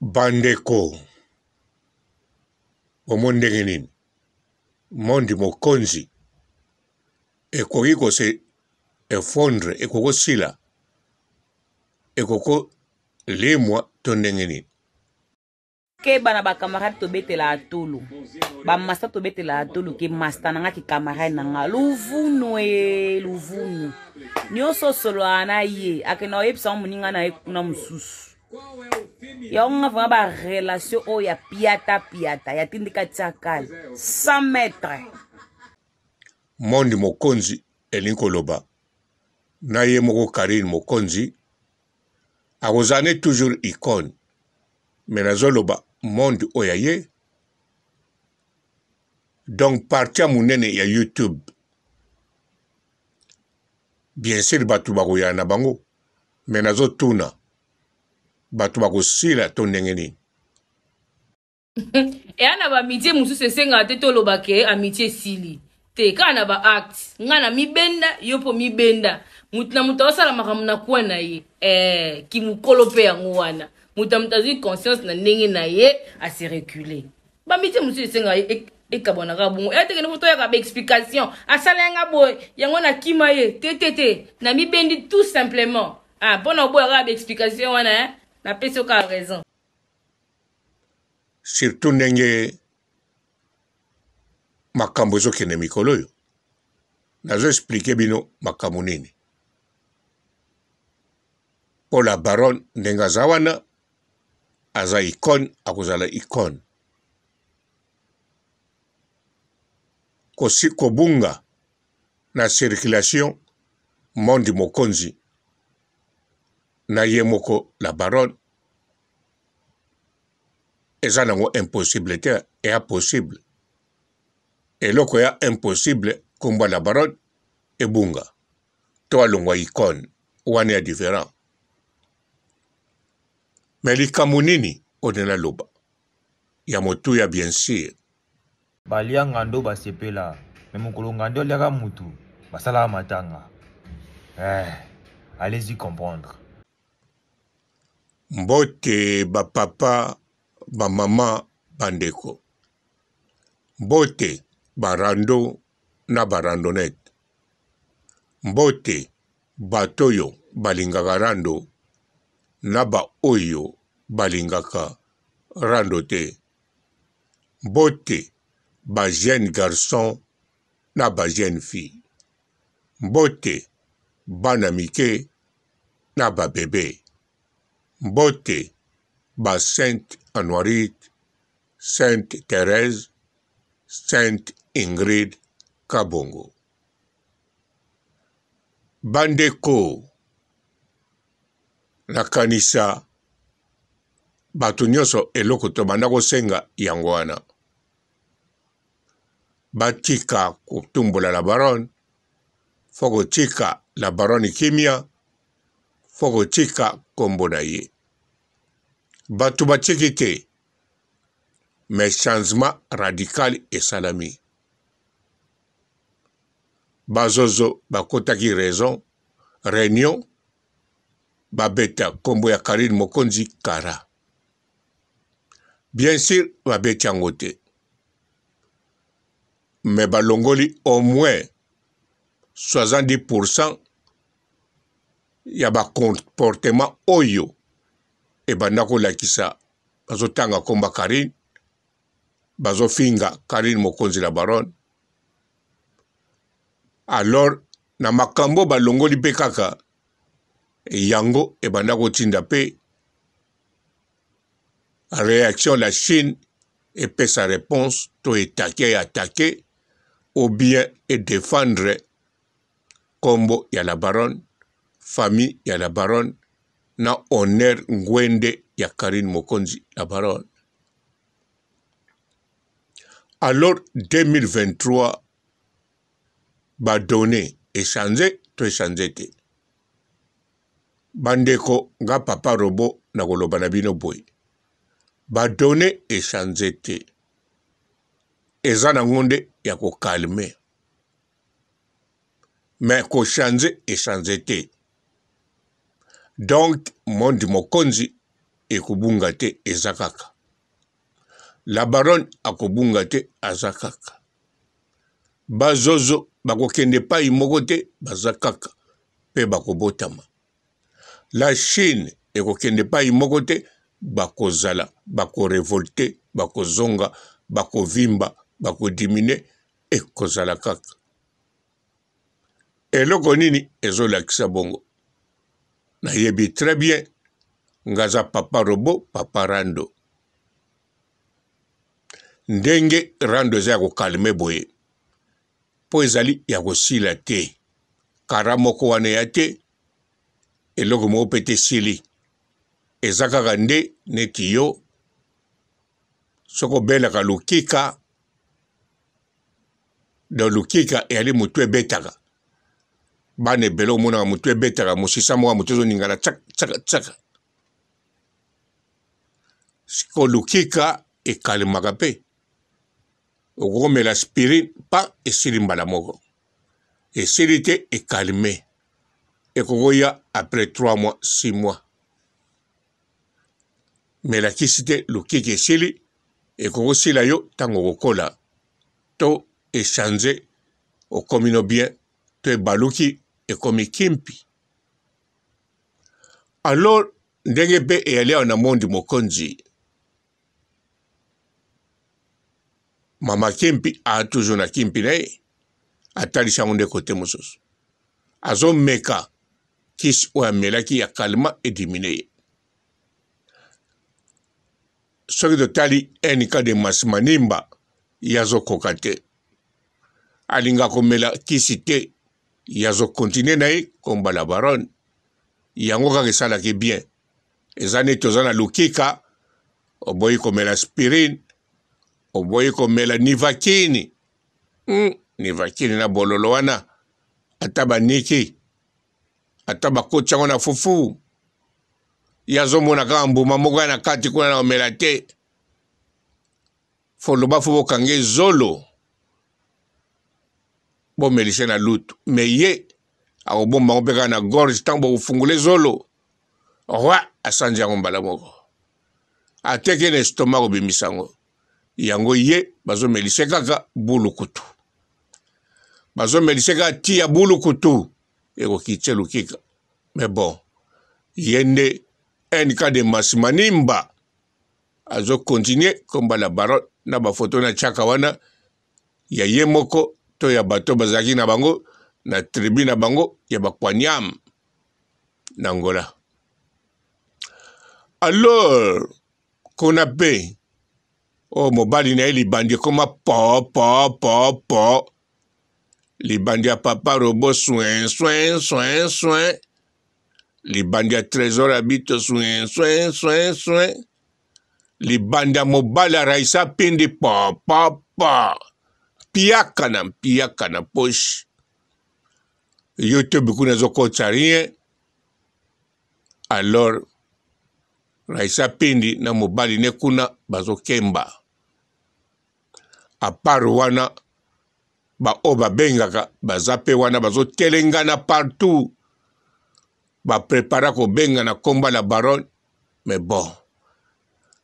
Bandeko omondenge nini mondi mokonzi ekoki kose effondre ekoko sila ekoko lemwa to ndenge nini ke bana ba camarade to betela atulu ba masta to betela atulu ke masta nanga ki camarade nanga luvunu luvunu nyoso solo ana ye akena yepsa muninga na ekuna mususu ya nga va ba relation o ya piata ya tindika tsakala 100 mètres mondi mokonzi elinkoloba na ye moko Karine mokonzi akozane toujours icône menazoloba mondi oya ye donc partia munene ya YouTube bien sûr batu bakoya na bango menazo tuna batu bakosila to ndenge nini Yana ba amitié mususu esenga te toloba ke amitié sili te kana ba act ngana mibenda yopo mibenda mutuna mutawasala makamu na kuwa na ye ki mukolo pe yango wana mutazi conscience na ndenge na ye a se reculer ba amitié mususu esenga ekabona ka bungo tekene foto ya ka ba explication asala yanga boy yango na kima ye te na mibendi tout simplement bona boy ka ba explication wana na peso ka raison surtout ndenge makambo ezokende mikolo oyo nazo explike bino makambo nini mpo la baronne ndenge aza wana aza icône akozala icône kobunga na circulation mondi mokonzi na ye moko la baronne eza nango impossible te eya possible eloko ya impossible komba la baronne ebunga to alongwa icône wana ya différent mais likambo nini onena loba ya motuya bien sûr balianga ndo basepela me mokolo ngando aliaka mutu basalaka matanga allez-y comprendre mbote bapapa bamama bandeko mbote barando na barandonete mbote batoyo balingaka rando na baoyo balingaka rando te mbote ba jeune garçon na ba jeune fille mbote bana mike na ba bebe mbote ba Sainte Honorite, Sainte Thérèse, Sainte Ingrid Kabongo. Bandeko nakanisa batu nyonso eloko to banda kosenga yango wana batika kotumbola la baronne foko tika la baronne kimia foko tika kombo na ye batu batiki te mais changement radical esalami bazozo bakotaki raison réunion babeta kombo ya Karine mokonzi kara bien sûr babeti yango te mais balongoli au moins 70% ya ba comportement oyo ebanda kolakisa bazotanga komba Karine bazofinga Karine mokonzi la baronne alors na makambo balongoli pe kaka yango ebanda kotinda pe réaction la Chine et sa réponse to attaquer ou bien et défendre kombo ya la baronne famille ya la baronne na honneur ngwende ya Karine mokonzi la baronne. Alors 2023 ba donné échanger to échanger te bandeko nga papa robo na koloba na bino boy ba donné échanger te eza na ngonde ya ko calmer mais ko changer échanger te donc mondi mokonzi ekobunga te eza kaka. La baronne akobunga te aza kaka. Bazozo bakokende pai moko te baza kaka pe bakobotama. La Chine ekokende pai moko te bakozala, bakorevolte, bakozonga, bakovimba, bakodimine ekozala kaka. Eloko nini ezolakisa bongo. Nayebi très bien ngaza papa robo, papa rando. Ndenge rando eza ya kokalme boye. Po ezali ya kosila te. Kara moko wane ya te. Eloko moko pete sili. Eza kaka nde neti yo. Soko belaka lukika. Do lukika eyali mutu ebetaka. Bane belo muna mutu ebetaka. Musisa mwa mutu zo ningana tsak tsak tsak. Siko lukika ekalmaka pe. Okomela aspirine pa esili mbala moko. Esili te ekalme. Ekokoya après 3 mois, 6 mois. Mais la kisi te lukika esili ekokosila yo tango kokola. To échanger okomino bien. To ebaluki ekomi kimpi. Alors ndenge pe eyalea na mondi mokonzi. Mama Kimpi a toujours na Kimpi na ye. Atali changonde kote mosusu. Azo meka kis oya melaki ya kalma edimine ye. Soki do tali enika de masimanimba yazo kokate. Alinga komela kisi te yazo continue na ye komba la baronne. Yango kake salaki bien. Ezane tozana lukika oboyi komela aspirine. Oboye komela nivakini. Nivakini na bololo wana. Ataba niki. Ataba kocha na fufu. Yazo mona kama mbuma moko na kati kuna na omela te. Foloba fubo kange zolo. Bo melise na lutu. Meye. Ako bomba ngopeka na gorge tambo ufungule zolo. Owa asanje ya mbala moko. Ateke na estomako bimisango. Yango ye bazo melise kaka bulu kutu. Bazo melise kaka tia bulu kutu. Eko kitche lukika. Mais bon. Yende enika de masimanimba. Azo continue komba la baronne na ba foto na chaka wana. Ya ye moko to ya bato bazaki na bango. Na tribu na bango ya bakwanyam. Nangola. Alors, qu'on appelle. Oh, mobali na libandi koma po. Libandi a papa robot soin. Libandi a trésor habite soin. Libandi a mobali a raisa pindi po. Piaka na poche. YouTube kuna zoko rien. Alors, raisa pindi na mobali ne kuna bazo kemba. Apart wana ba oba bengaka bazape wana bazo telengana partout. Ba prepara ko benga na komba la baronne. Mais bon.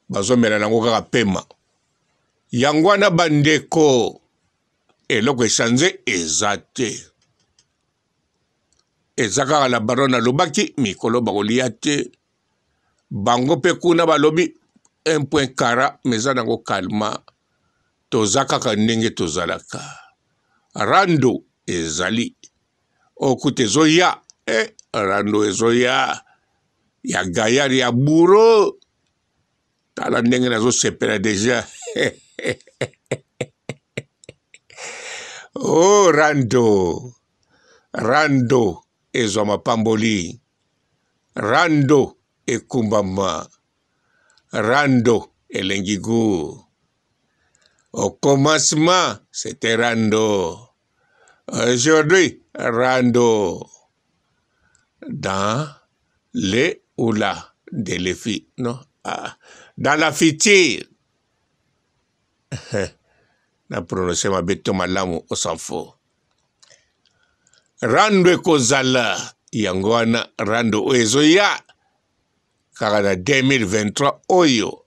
Bazo mela nango kaka pema. Yangwana bandeko. Eloko echange ezate. Ezaka la baronne alobaki mikolo bakolia te. Bango pe kuna balobi 1 kara meza nango kalma. Tozaka kanenge tozalaka. Rando ezali. Okute zoya. Rando ezoya. Ya gayari ya buro. Tala ndenge nazo sepela deja. Oh Rando ezo mapamboli. Rando ekumbama. Rando elengigu. Au commencement, c'était Rando. Aujourd'hui, Rando. Dans les ou la de les filles, non? Dans la future. Na prononcer ma bête malamu au s'en fout. Rando ekozala. Yangwana Rando ezoya. kaka na 2023 oyo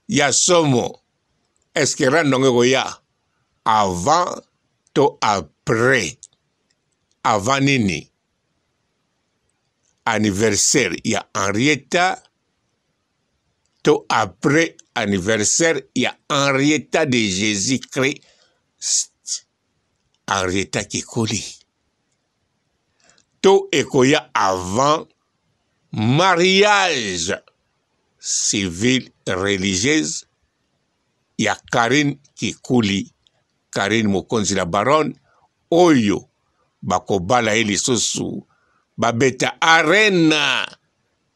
ya somo eske rando ngeko ya avant to après avant nini anniversaire ya Henrietta to après anniversaire ya Henrietta de Jésus-Christ Henrietta Kikuli to ekoya avant mariage civil religieuse ya Karine Kikuli Karine Mokonzi la baronne oyo bakobala lisusu babeta arena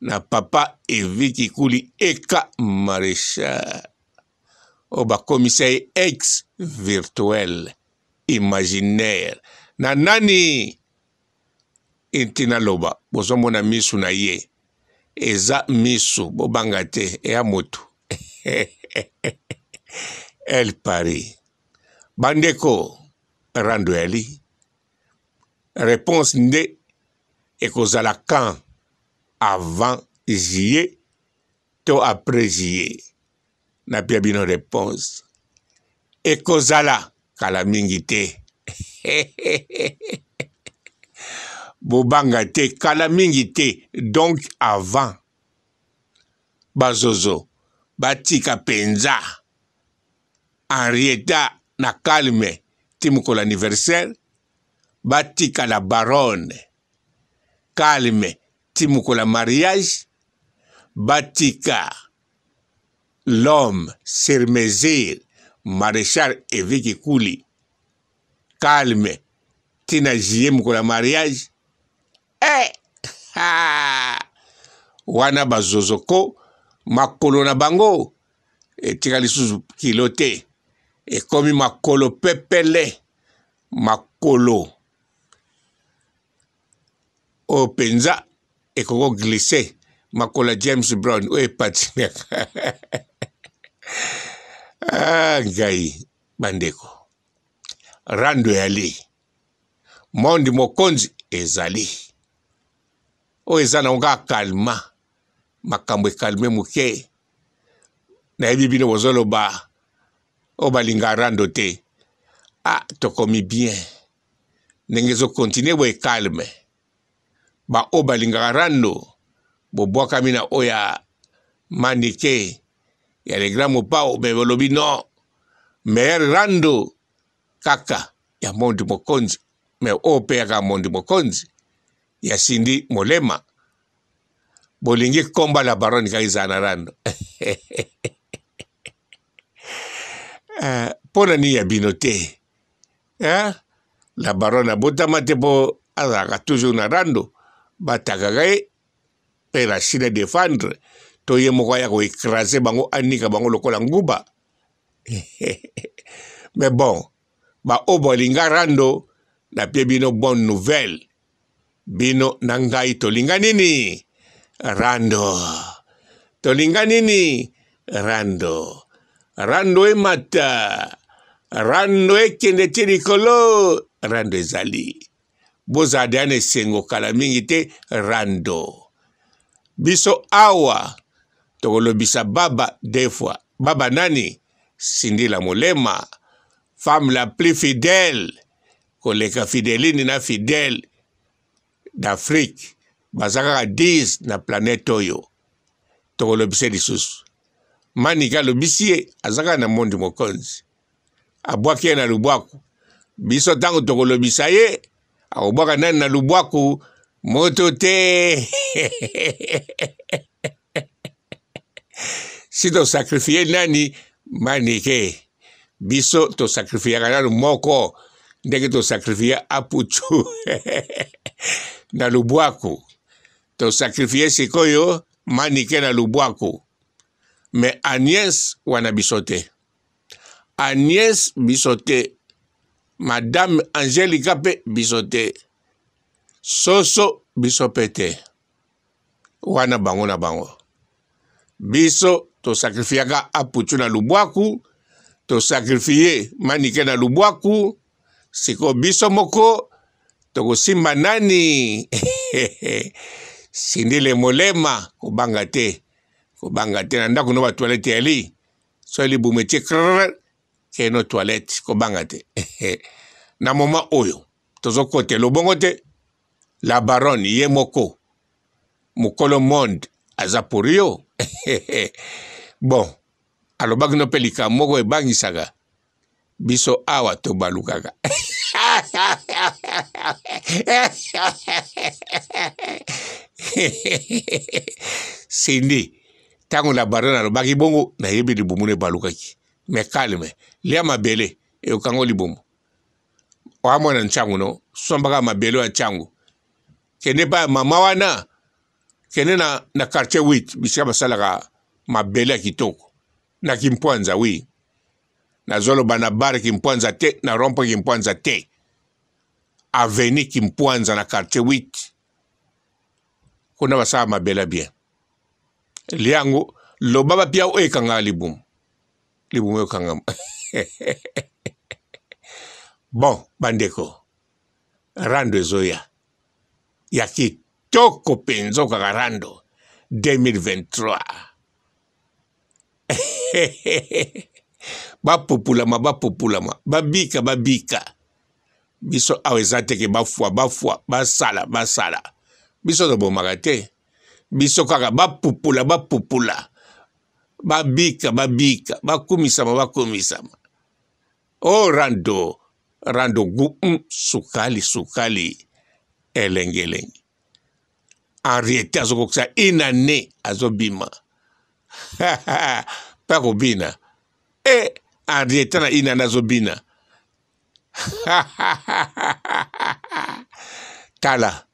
na papa Evi Kikuli eka maréchal o bakomisa ex virtuel imaginaire na nani intina loba bozomona misu na ye eza misu bobanga te ya motu El Paris bandeko rando yali réponse nde ekozala quand avant juillet to après juillet na pia bino réponse ekozala kala mingi te bobanga te kala mingi te donc avant bazozo batika penza Henrietta na calme timukolo anniversaire batika la baronne calme timukolo mariage batika l'homme sur mesure maréchal Evi Kikuli calme tina jie mukolo mariage wana bazozoko makolo na bango etika lisusu kilo te ekomi makolo pepele makolo o penza ekoko glisse makolo James Brown o epatinaka ngai bandeko rando yali mondi mokonzi ezali o eza na nga kalma makambo ekalme muke na yebi bino bozoloba o balinga rando te tokomi bien ndenge ezokontinue boye kalme ba o balinga rando bobwakami na oya manike ya le grand mopao me bolobi non meilleur rando kaka ya mondi mokonzi me o pe yaka mondi mokonzi ya Sindi Molema bolingi komba la baronne kaiza na rando pona ni ya bino te la baronne abotama te po azalaka toujours na rando batakaka ye pe la chine défendre to ye moko ya koécrase bango anika bango lokola nguba mais bon ba o bolinga rando na pie bino bonne nouvelle bino na ngai tolinga nini rando tolinga nini rando rando emata rando ekende ti likolo rando ezali bozala deya na esengo kala mingi te rando biso awa tokolobisa baba des fois baba nani Sindi la Molema femme la plus fidèle koleka fideline na fidèle d'Afrique bazaka 10 na planète oyo tokolobisa lisusu manika lobisi ye azaka na mondi mokonzi abwaki ye na lubwaku biso ntango tokolobisa ye akobwaka nani na lubwaku moto te si tosakrifie nani manike biso tosakrifiyaka nanu moko ndenge tosakrifie apuchu na lubwaku tosakrifie sikoyo manike na lubwaku me Agnès wana biso te Agnès biso te Madame Angelica pe biso te Soso biso pe te wana bango na bango biso tosakrifiyaka apuchu na lubwaku tosakrifie manike na lubwaku siko biso moko tokosimba nani Sindi le molema kubanga te na ndako no ba toilette yali so li bumeti krrr ke no toilette kubanga te na moma oyo tozo kote lobongo te la baronne ye moko mukolo monde azapurio bon alobaki no pelika moko ebangisaga biso awa to balukaka Sindi tango la baronne alobaki bongo na yebi libumu ne balukaki mais calme lia mabele e okango libumu wa mwana nchangu no sombaka mabele ya changu kende ba mama wana kende na quartier 8 bisika basalaka mabele ya kitoko na Kimpwanza oui na zolo bana bar Kimpwanza te na rompo Kimpwanza te avenue Kimpwanza na quartier 8 kuna basala mabele bien liango lo baba pia oekanga libumu okanga bon bandeko rando ezoya ya kitoko penzo kaka rando 2023 bapopulama babika biso awa eza teke bafwa basala biso tobomaka te biso kaka bapupula babika bakumisama o rando gu sukali elenge Henriette azokokisa inane azobima pa kobina Henriette na inane azobina tala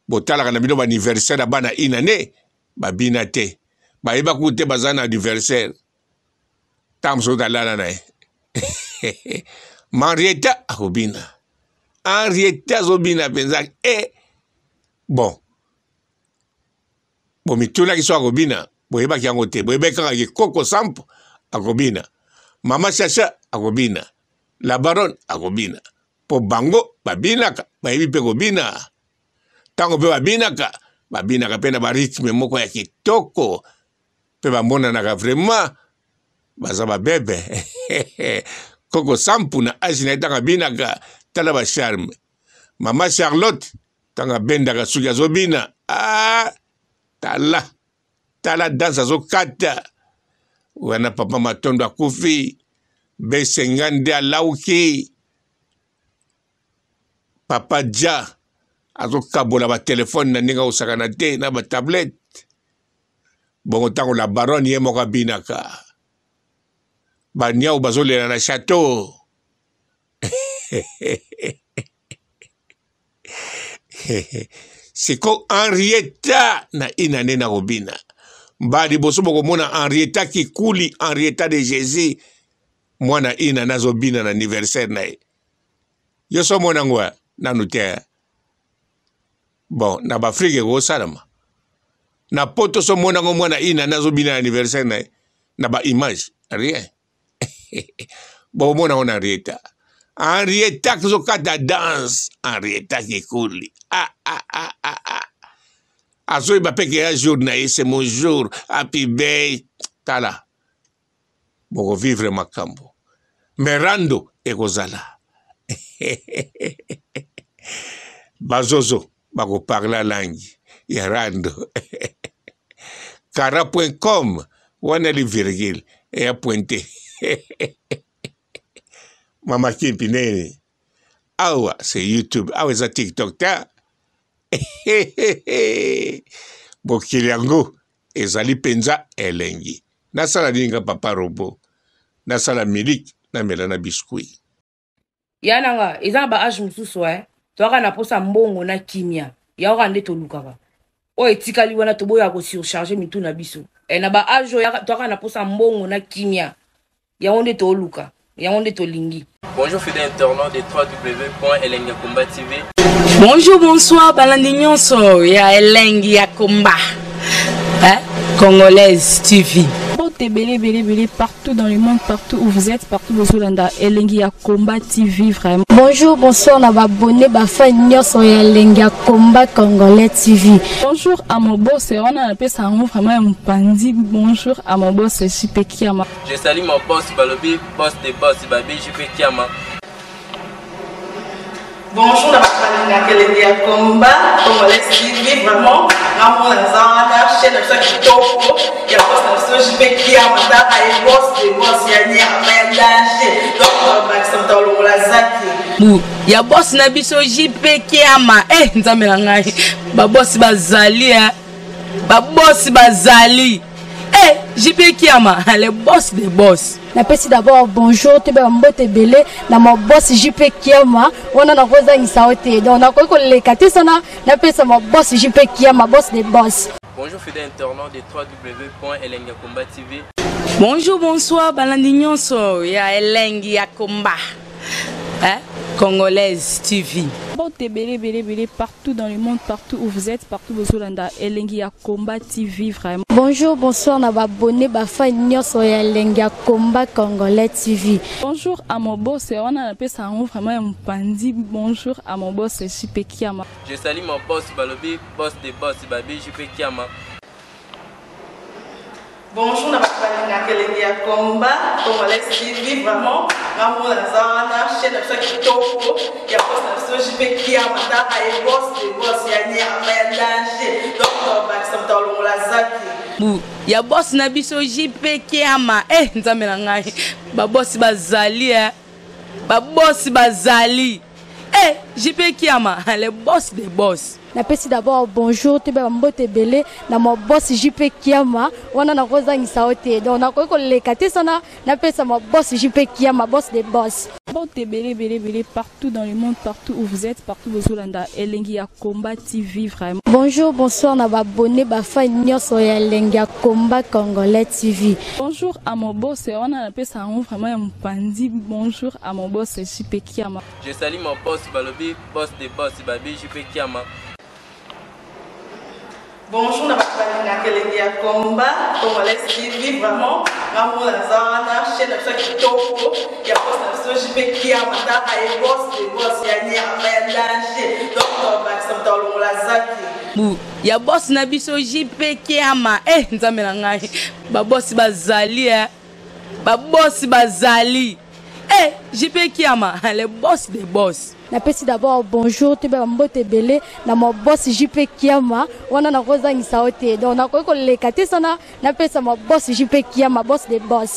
botalaka na bino ba anniversaire bana inane babina te bayeba kute bazana anniversaire tamso dalala na Henriette akobina Henriette azobina penza bon mituna kiso akobina boyeba kiango te boyeba kaka ke Koko Sampo akobina Mama Chacha akobina la baronne akobina po bango babinaka bayebi pe kobina tango pe babinaka pe na barythme moko ya kitoko pe bamonanaka vraiment baza babebe Koko Sampo na age na etanga binaka tala ba charme Mama Charlotte tanga bendaka suki azobina tala dansa azokata wana papa Matondo akufi besengande alauki papa Dia azokabola ba telefone na ndinga osakana te na ba tablette bongo tango la baronne ye moko binaka banyao bazolela na chateau siko Henriette na inane na robina mbadi boso boko mona Henriette kikuli Henriette de Jésus mwana ina nazobina na anniversaire na yoso mona ngwa nanu te bon na bafrike go salama na poto so mona ngo mwana ina nazobina na anniversaire na ba image rien bon mona on Henriette kizo kata danse Henriette kikuli azoyi bapeke ya jour na ye c'est mon jour happy birthday tala boko vivre makambo merando ekozala bazozo bako parla langi ya rando kara.com wana li virgule ya pointe mama kimpi nene awa c'est YouTube awa za TikTok ta bokili yango ezali penza elengi nasala ninga papa robo nasala milik na melana biskuit yananga eza ba age mususu toaka na posa mbongo na kimia yaoka nde tolukaka o etikali wana toboya ko surcharger mitu na biso na ba age toaka na posa mbongo na kimia yango nde toluka yango nde tolingi. Bonjour fidèles internautes de www.elengiakomba TV. Bonjour, bonsoir, balandi nyonso ya Elengiakomba Congolaise TV. Belé, partout dans le monde, partout où vous êtes, partout où vous êtes, Elengi à Combat TV, vraiment. Bonjour, bonsoir, on va abonner à Elengi à Combat Congolais TV. Bonjour à mon boss, on a appelé ça vraiment un pandi. Bonjour à mon boss, c'est JP Kiama. Je salue mon boss Balobi, boss des boss Babi, JP Kiama. Bonjour, à Elengi à Combat Congolais TV, vraiment. On a chaîne de qui topo, il y a boss de JP Kiama, et boss des boss, il y a un danger. Donc, on va dans la zaki. Ya boss na biso JP Kiama nzambe na ngai ba boss bazali ba boss bazali JP Kiama le boss des boss. Napesi d'abord bonjour te ba mbote belé na mo boss JP Kiama wana na koza ngisaote donc na ko leka te sana napesa mo boss JP Kiama boss des boss. Bonjour fidèles internautes de www.Elengi à Combat TV. Bonjour, bonsoir, balandi nyonso ya Elengi à Combat. Congolaise TV. Belé, partout dans le monde, partout où vous êtes, partout où vous êtes, Elengi à Combat TV, vraiment. Bonjour, bonsoir, on va abonner à Elengi à Combat Congolais TV. Bonjour à mon boss, on a appelé ça vraiment un pandi. Bonjour à mon boss, c'est JP Kiama. Je salue mon boss Balobi, boss des boss Babi, JP Kiama. Bonjour, à Elengi à Combat Congolais TV, vraiment. On a chaîne de qui topo, il y a boss de JP Kiama, et boss des boss, il y a un danger. Donc, on va dans la zaki. Ya boss na biso JP Kiama nzambe na ngai ba boss bazali ba boss bazali JP Kiama le boss des boss. Napesi d'abord bonjour te ba mbote belé na mo boss JP Kiama wana na koza ngisaote donc na ko leka te sana napesa mo boss JP Kiama boss des boss. Belé, partout dans le monde, partout où vous êtes, partout où vous êtes, Elengi à Combat TV, vraiment. Bonjour, bonsoir, on va abonner à Elengi à Combat Congolais TV. Bonjour à mon boss, on a appelé ça vraiment un pandi. Bonjour à mon boss, c'est JP Kiama. Je salue mon boss Balobi, boss des boss Babi, JP Kiama. Bonjour, à Elengi à Combat Congolais TV, vraiment. On a chaîne de qui topo, il y a boss de JP Kiama, et boss des boss, il y a un danger. Donc, on va dans la zaki. Ya boss na biso JP Kiama nzambe na ngai ba boss bazali ba boss bazali JP Kiama le boss des boss. Napesi d'abord bonjour te ba mbote belé na mo boss JP Kiama wana na koza ngisaote donc na ko leka te sana napesa mo boss JP Kiama boss des boss.